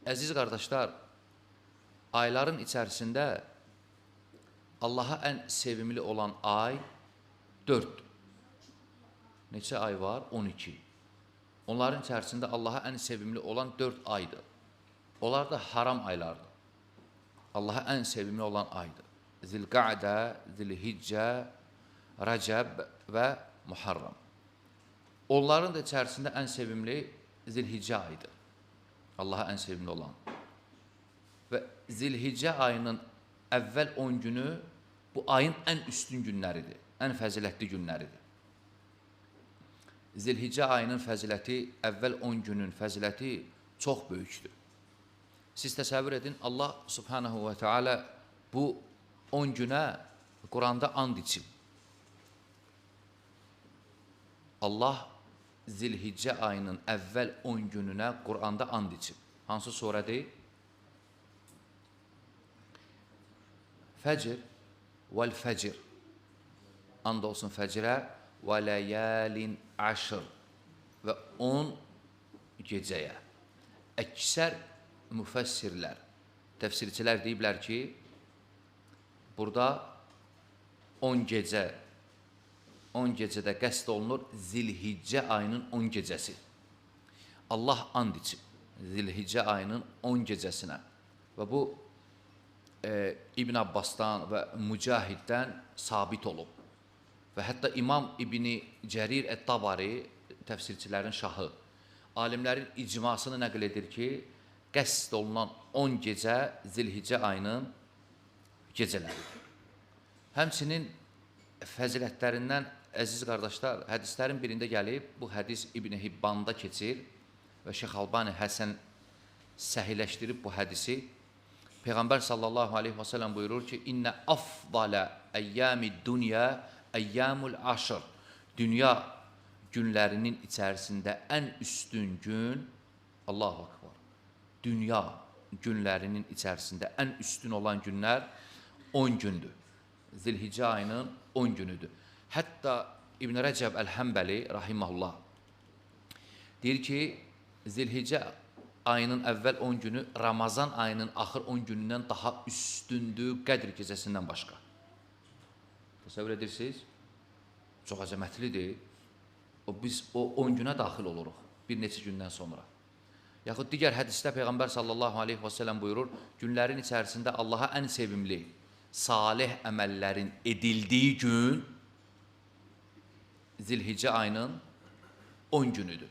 Əziz qardaşlar, ayların içərisində Allaha ən sevimli olan ay 4. Neçə ay var? 12. Onların içərisində Allaha ən sevimli olan 4 aydır. Onlar da haram aylardır. Allaha ən sevimli olan aydır. Zilqa'də, Zilhiccə, Rəcəb və Muharram. Onların da içərisində ən sevimli Zilhiccə ayıdır. Allaha ən sevimli olan. Və Zilhiccə ayının əvvəl 10 günü bu ayın ən üstün günləridir, ən fəzilətli günləridir. Zilhiccə ayının fəziləti, əvvəl 10 günün fəziləti çox böyükdür. Siz təsəvvür edin, Allah subhanahu və teala bu 10 günə Quranda and içib. Allah Zilhiccə ayının əvvəl 10 gününə Quranda and içib. Hansı surədir? Fəcr vəl-fəcr. And olsun fəcrə və ləyəlin əşr və 10 gecəyə. Əksər müfəssirlər, təfsirçilər deyiblər ki, burada 10 gecədə qəsd olunur Zilhiccə ayının 10 gecəsi. Allah and içib Zilhiccə ayının 10 gecəsinə və bu İbn Abbasdan və Mücahiddən sabit olub. Və hətta İmam İbn Cərir Ət-Tabari, təfsirçilərin şahı, alimlərin icmasını nəql edir ki, qəsd olunan 10 gecə Zilhiccə ayının gecələridir. Həmçinin fəzilətlərindən, əziz qardaşlar, hədislərin birində gəlib, bu hədis İbn Hibbanda keçir və Şeyx Albani Həsən səhiləşdirib bu hədisi. Peyğəmbər sallallahu aleyhi və səlləm buyurur ki, İnnə afdalə əyyəmid dünya əyyəmul aşır. Dünya günlərinin içərisində ən üstün gün, Allahu Akbar, dünya günlərinin içərisində ən üstün olan günlər 10 gündür. Zilhiccə ayının 10 günüdür. Hətta İbn Rəcəb Əl-Həmbəli, rahiməhullah, deyir ki, Zilhiccə ayının əvvəl 10 günü Ramazan ayının axır 10 günündən daha üstündür Qədr gecəsindən başqa. Təsəvvür edirsiniz? Çox əzəmətlidir. Biz o 10 günə daxil oluruq bir neçə gündən sonra. Yaxud digər hədisdə Peyğəmbər sallallahu aleyhi və səlləm buyurur, günlərin içərisində Allaha ən sevimli salih əməllərin edildiyi gün Zilhiccə ayının 10 günüdür.